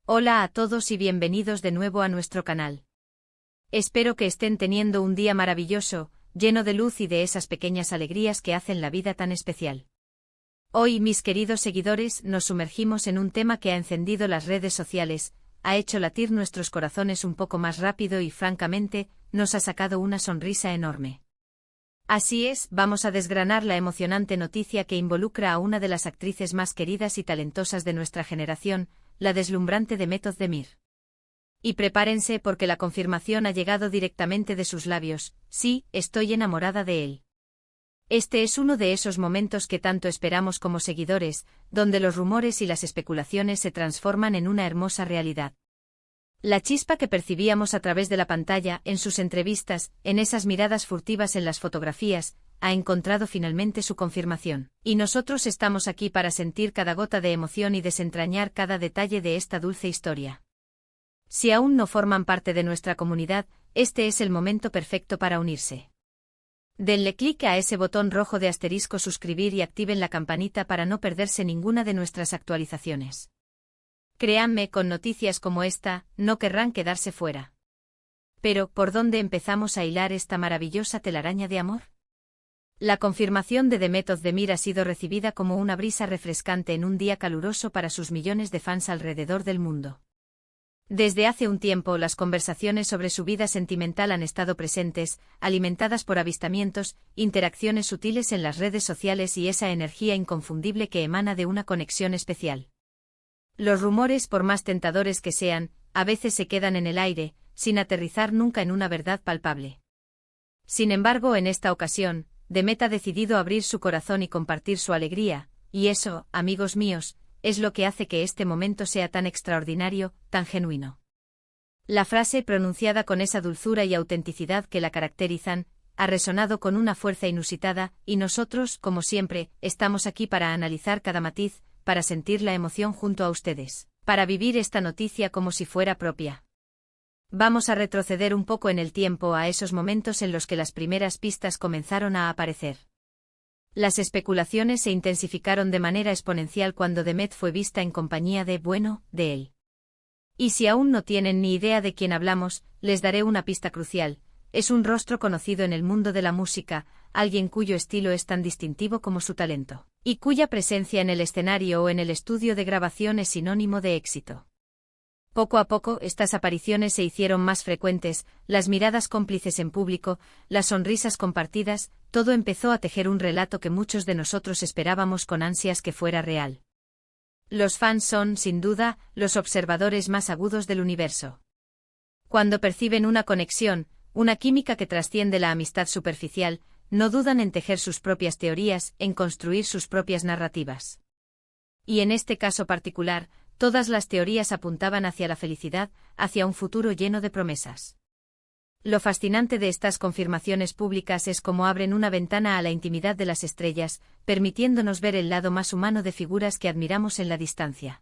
Hola a todos y bienvenidos de nuevo a nuestro canal. Espero que estén teniendo un día maravilloso, lleno de luz y de esas pequeñas alegrías que hacen la vida tan especial. Hoy, mis queridos seguidores, nos sumergimos en un tema que ha encendido las redes sociales, ha hecho latir nuestros corazones un poco más rápido y, francamente, nos ha sacado una sonrisa enorme. Así es, vamos a desgranar la emocionante noticia que involucra a una de las actrices más queridas y talentosas de nuestra generación, la deslumbrante Demet Özdemir. Y prepárense porque la confirmación ha llegado directamente de sus labios: sí, estoy enamorada de él. Este es uno de esos momentos que tanto esperamos como seguidores, donde los rumores y las especulaciones se transforman en una hermosa realidad. La chispa que percibíamos a través de la pantalla, en sus entrevistas, en esas miradas furtivas en las fotografías, ha encontrado finalmente su confirmación. Y nosotros estamos aquí para sentir cada gota de emoción y desentrañar cada detalle de esta dulce historia. Si aún no forman parte de nuestra comunidad, este es el momento perfecto para unirse. Denle clic a ese botón rojo de asterisco suscribir y activen la campanita para no perderse ninguna de nuestras actualizaciones. Créanme, con noticias como esta, no querrán quedarse fuera. Pero, ¿por dónde empezamos a hilar esta maravillosa telaraña de amor? La confirmación de Demet Özdemir ha sido recibida como una brisa refrescante en un día caluroso para sus millones de fans alrededor del mundo. Desde hace un tiempo, las conversaciones sobre su vida sentimental han estado presentes, alimentadas por avistamientos, interacciones sutiles en las redes sociales y esa energía inconfundible que emana de una conexión especial. Los rumores, por más tentadores que sean, a veces se quedan en el aire, sin aterrizar nunca en una verdad palpable. Sin embargo, en esta ocasión, Demet ha decidido abrir su corazón y compartir su alegría, y eso, amigos míos, es lo que hace que este momento sea tan extraordinario, tan genuino. La frase, pronunciada con esa dulzura y autenticidad que la caracterizan, ha resonado con una fuerza inusitada, y nosotros, como siempre, estamos aquí para analizar cada matiz, para sentir la emoción junto a ustedes, para vivir esta noticia como si fuera propia. Vamos a retroceder un poco en el tiempo a esos momentos en los que las primeras pistas comenzaron a aparecer. Las especulaciones se intensificaron de manera exponencial cuando Demet fue vista en compañía de él. Y si aún no tienen ni idea de quién hablamos, les daré una pista crucial: es un rostro conocido en el mundo de la música, alguien cuyo estilo es tan distintivo como su talento, y cuya presencia en el escenario o en el estudio de grabación es sinónimo de éxito. Poco a poco, estas apariciones se hicieron más frecuentes, las miradas cómplices en público, las sonrisas compartidas, todo empezó a tejer un relato que muchos de nosotros esperábamos con ansias que fuera real. Los fans son, sin duda, los observadores más agudos del universo. Cuando perciben una conexión, una química que trasciende la amistad superficial, no dudan en tejer sus propias teorías, en construir sus propias narrativas. Y en este caso particular, todas las teorías apuntaban hacia la felicidad, hacia un futuro lleno de promesas. Lo fascinante de estas confirmaciones públicas es cómo abren una ventana a la intimidad de las estrellas, permitiéndonos ver el lado más humano de figuras que admiramos en la distancia.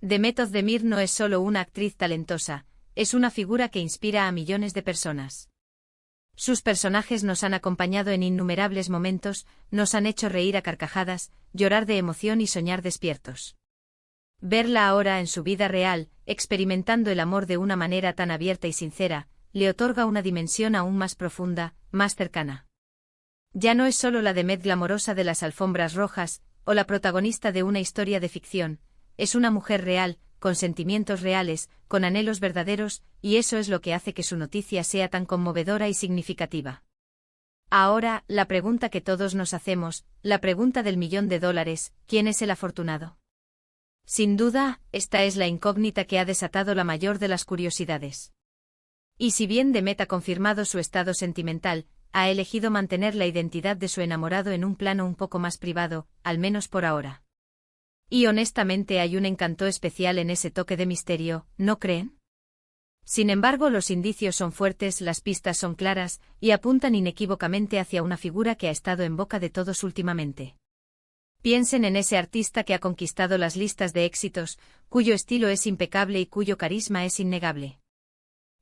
Demet Özdemir no es solo una actriz talentosa, es una figura que inspira a millones de personas. Sus personajes nos han acompañado en innumerables momentos, nos han hecho reír a carcajadas, llorar de emoción y soñar despiertos. Verla ahora en su vida real, experimentando el amor de una manera tan abierta y sincera, le otorga una dimensión aún más profunda, más cercana. Ya no es solo la Demet glamorosa de las alfombras rojas, o la protagonista de una historia de ficción, es una mujer real, con sentimientos reales, con anhelos verdaderos, y eso es lo que hace que su noticia sea tan conmovedora y significativa. Ahora, la pregunta que todos nos hacemos, la pregunta del $1.000.000, ¿quién es el afortunado? Sin duda, esta es la incógnita que ha desatado la mayor de las curiosidades. Y si bien Demet ha confirmado su estado sentimental, ha elegido mantener la identidad de su enamorado en un plano un poco más privado, al menos por ahora. Y honestamente hay un encanto especial en ese toque de misterio, ¿no creen? Sin embargo, los indicios son fuertes, las pistas son claras, y apuntan inequívocamente hacia una figura que ha estado en boca de todos últimamente. Piensen en ese artista que ha conquistado las listas de éxitos, cuyo estilo es impecable y cuyo carisma es innegable.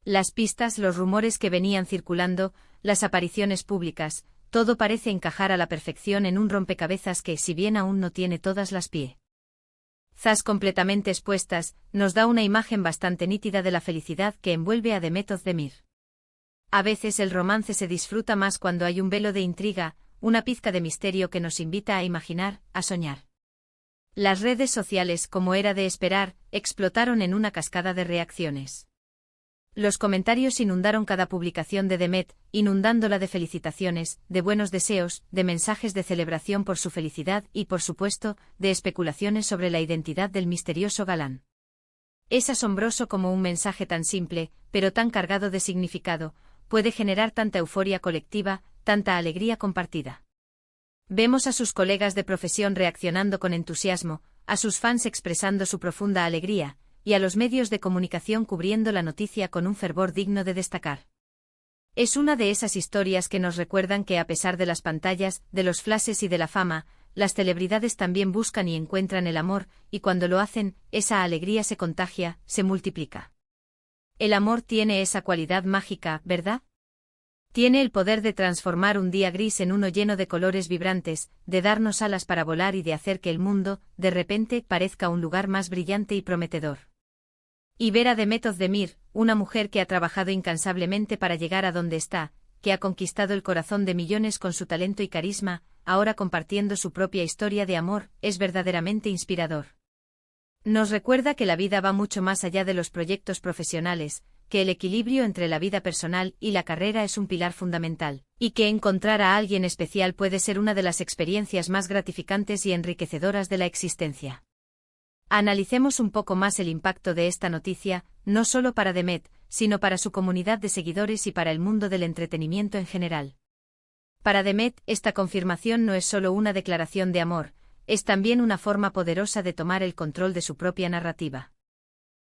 Las pistas, los rumores que venían circulando, las apariciones públicas, todo parece encajar a la perfección en un rompecabezas que, si bien aún no tiene todas las piezas zas completamente expuestas, nos da una imagen bastante nítida de la felicidad que envuelve a Demet Özdemir. A veces el romance se disfruta más cuando hay un velo de intriga, una pizca de misterio que nos invita a imaginar, a soñar. Las redes sociales, como era de esperar, explotaron en una cascada de reacciones. Los comentarios inundaron cada publicación de Demet, inundándola de felicitaciones, de buenos deseos, de mensajes de celebración por su felicidad y, por supuesto, de especulaciones sobre la identidad del misterioso galán. Es asombroso cómo un mensaje tan simple, pero tan cargado de significado, puede generar tanta euforia colectiva, tanta alegría compartida. Vemos a sus colegas de profesión reaccionando con entusiasmo, a sus fans expresando su profunda alegría, y a los medios de comunicación cubriendo la noticia con un fervor digno de destacar. Es una de esas historias que nos recuerdan que a pesar de las pantallas, de los flashes y de la fama, las celebridades también buscan y encuentran el amor, y cuando lo hacen, esa alegría se contagia, se multiplica. El amor tiene esa cualidad mágica, ¿verdad? Tiene el poder de transformar un día gris en uno lleno de colores vibrantes, de darnos alas para volar y de hacer que el mundo, de repente, parezca un lugar más brillante y prometedor. Y ver a Demet Özdemir, una mujer que ha trabajado incansablemente para llegar a donde está, que ha conquistado el corazón de millones con su talento y carisma, ahora compartiendo su propia historia de amor, es verdaderamente inspirador. Nos recuerda que la vida va mucho más allá de los proyectos profesionales, que el equilibrio entre la vida personal y la carrera es un pilar fundamental, y que encontrar a alguien especial puede ser una de las experiencias más gratificantes y enriquecedoras de la existencia. Analicemos un poco más el impacto de esta noticia, no solo para Demet, sino para su comunidad de seguidores y para el mundo del entretenimiento en general. Para Demet, esta confirmación no es solo una declaración de amor, es también una forma poderosa de tomar el control de su propia narrativa.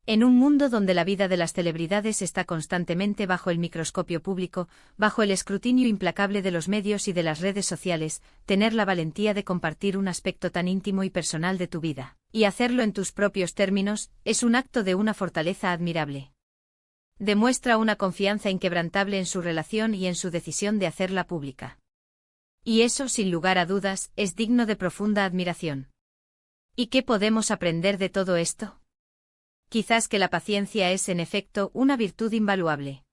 En un mundo donde la vida de las celebridades está constantemente bajo el microscopio público, bajo el escrutinio implacable de los medios y de las redes sociales, tener la valentía de compartir un aspecto tan íntimo y personal de tu vida, y hacerlo en tus propios términos, es un acto de una fortaleza admirable. Demuestra una confianza inquebrantable en su relación y en su decisión de hacerla pública. Y eso, sin lugar a dudas, es digno de profunda admiración. ¿Y qué podemos aprender de todo esto? Quizás que la paciencia es, en efecto, una virtud invaluable.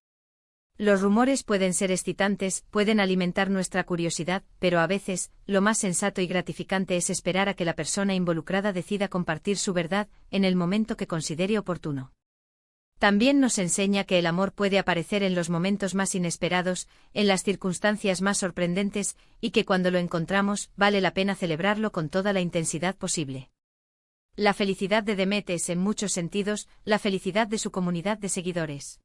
Los rumores pueden ser excitantes, pueden alimentar nuestra curiosidad, pero a veces, lo más sensato y gratificante es esperar a que la persona involucrada decida compartir su verdad, en el momento que considere oportuno. También nos enseña que el amor puede aparecer en los momentos más inesperados, en las circunstancias más sorprendentes, y que cuando lo encontramos, vale la pena celebrarlo con toda la intensidad posible. La felicidad de Demet es, en muchos sentidos, la felicidad de su comunidad de seguidores.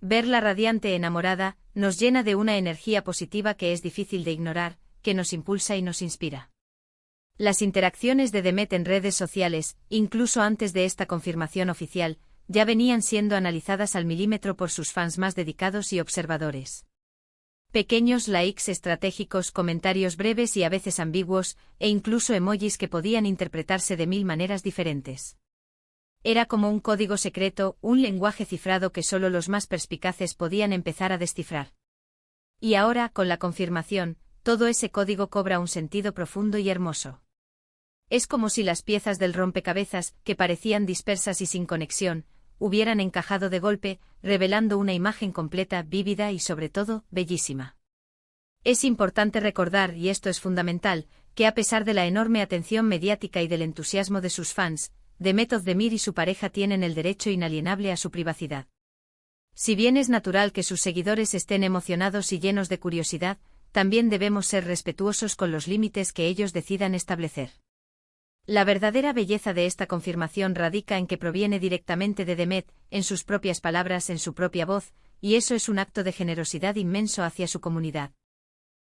Verla radiante enamorada, nos llena de una energía positiva que es difícil de ignorar, que nos impulsa y nos inspira. Las interacciones de Demet en redes sociales, incluso antes de esta confirmación oficial, ya venían siendo analizadas al milímetro por sus fans más dedicados y observadores. Pequeños likes estratégicos, comentarios breves y a veces ambiguos, e incluso emojis que podían interpretarse de 1000 maneras diferentes. Era como un código secreto, un lenguaje cifrado que solo los más perspicaces podían empezar a descifrar. Y ahora, con la confirmación, todo ese código cobra un sentido profundo y hermoso. Es como si las piezas del rompecabezas, que parecían dispersas y sin conexión, hubieran encajado de golpe, revelando una imagen completa, vívida y sobre todo, bellísima. Es importante recordar, y esto es fundamental, que a pesar de la enorme atención mediática y del entusiasmo de sus fans, Demet Özdemir y su pareja tienen el derecho inalienable a su privacidad. Si bien es natural que sus seguidores estén emocionados y llenos de curiosidad, también debemos ser respetuosos con los límites que ellos decidan establecer. La verdadera belleza de esta confirmación radica en que proviene directamente de Demet, en sus propias palabras, en su propia voz, y eso es un acto de generosidad inmenso hacia su comunidad.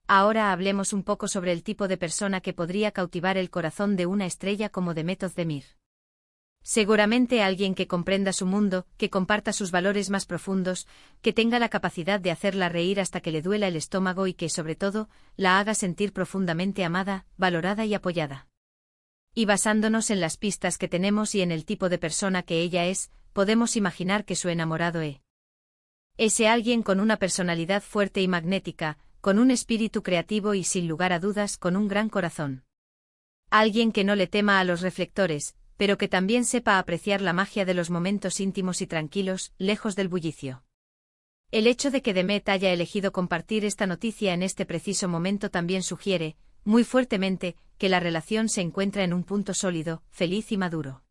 Ahora hablemos un poco sobre el tipo de persona que podría cautivar el corazón de una estrella como Demet Özdemir. Seguramente alguien que comprenda su mundo, que comparta sus valores más profundos, que tenga la capacidad de hacerla reír hasta que le duela el estómago y que, sobre todo, la haga sentir profundamente amada, valorada y apoyada. Y basándonos en las pistas que tenemos y en el tipo de persona que ella es, podemos imaginar que su enamorado es ese alguien con una personalidad fuerte y magnética, con un espíritu creativo y sin lugar a dudas con un gran corazón. Alguien que no le tema a los reflectores, pero que también sepa apreciar la magia de los momentos íntimos y tranquilos, lejos del bullicio. El hecho de que Demet haya elegido compartir esta noticia en este preciso momento también sugiere, muy fuertemente, que la relación se encuentra en un punto sólido, feliz y maduro.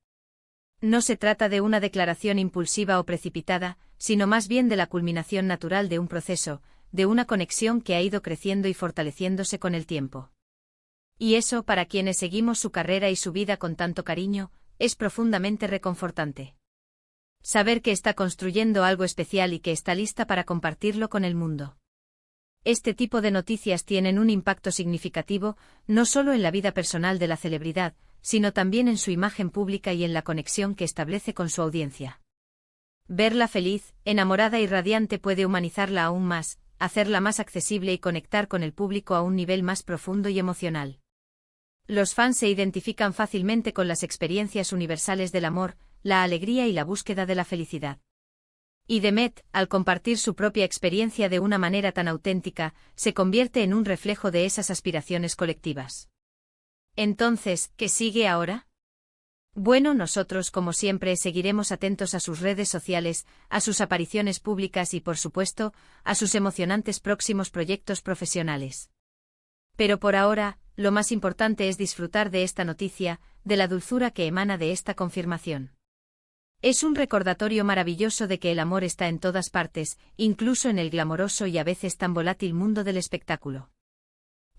No se trata de una declaración impulsiva o precipitada, sino más bien de la culminación natural de un proceso, de una conexión que ha ido creciendo y fortaleciéndose con el tiempo. Y eso, para quienes seguimos su carrera y su vida con tanto cariño, es profundamente reconfortante. Saber que está construyendo algo especial y que está lista para compartirlo con el mundo. Este tipo de noticias tienen un impacto significativo, no solo en la vida personal de la celebridad, sino también en su imagen pública y en la conexión que establece con su audiencia. Verla feliz, enamorada y radiante puede humanizarla aún más, hacerla más accesible y conectar con el público a un nivel más profundo y emocional. Los fans se identifican fácilmente con las experiencias universales del amor, la alegría y la búsqueda de la felicidad. Y Demet, al compartir su propia experiencia de una manera tan auténtica, se convierte en un reflejo de esas aspiraciones colectivas. Entonces, ¿qué sigue ahora? Bueno, nosotros como siempre seguiremos atentos a sus redes sociales, a sus apariciones públicas y por supuesto, a sus emocionantes próximos proyectos profesionales. Pero por ahora, lo más importante es disfrutar de esta noticia, de la dulzura que emana de esta confirmación. Es un recordatorio maravilloso de que el amor está en todas partes, incluso en el glamoroso y a veces tan volátil mundo del espectáculo.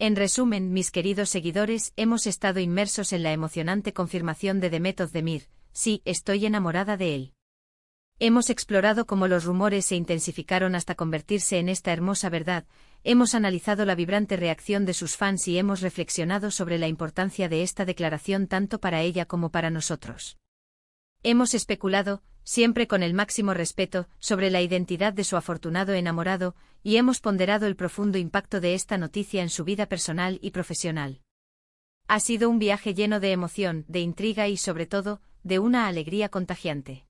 En resumen, mis queridos seguidores, hemos estado inmersos en la emocionante confirmación de Demet Özdemir. Sí, estoy enamorada de él. Hemos explorado cómo los rumores se intensificaron hasta convertirse en esta hermosa verdad, hemos analizado la vibrante reacción de sus fans y hemos reflexionado sobre la importancia de esta declaración tanto para ella como para nosotros. Hemos especulado, siempre con el máximo respeto, sobre la identidad de su afortunado enamorado, y hemos ponderado el profundo impacto de esta noticia en su vida personal y profesional. Ha sido un viaje lleno de emoción, de intriga y sobre todo, de una alegría contagiante.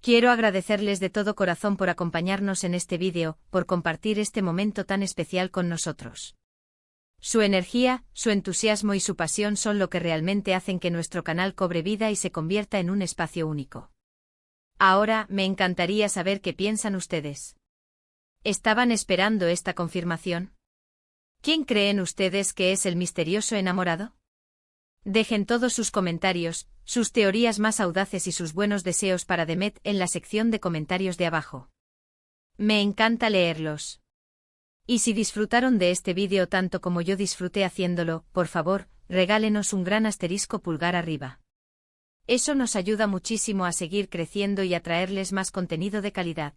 Quiero agradecerles de todo corazón por acompañarnos en este vídeo, por compartir este momento tan especial con nosotros. Su energía, su entusiasmo y su pasión son lo que realmente hacen que nuestro canal cobre vida y se convierta en un espacio único. Ahora, me encantaría saber qué piensan ustedes. ¿Estaban esperando esta confirmación? ¿Quién creen ustedes que es el misterioso enamorado? Dejen todos sus comentarios, sus teorías más audaces y sus buenos deseos para Demet en la sección de comentarios de abajo. Me encanta leerlos. Y si disfrutaron de este vídeo tanto como yo disfruté haciéndolo, por favor, regálenos un gran asterisco pulgar arriba. Eso nos ayuda muchísimo a seguir creciendo y a traerles más contenido de calidad.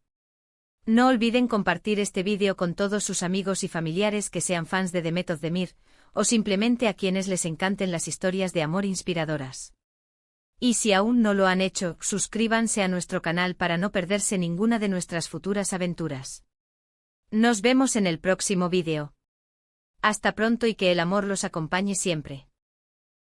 No olviden compartir este vídeo con todos sus amigos y familiares que sean fans de Demet Özdemir, o simplemente a quienes les encanten las historias de amor inspiradoras. Y si aún no lo han hecho, suscríbanse a nuestro canal para no perderse ninguna de nuestras futuras aventuras. Nos vemos en el próximo vídeo. Hasta pronto y que el amor los acompañe siempre.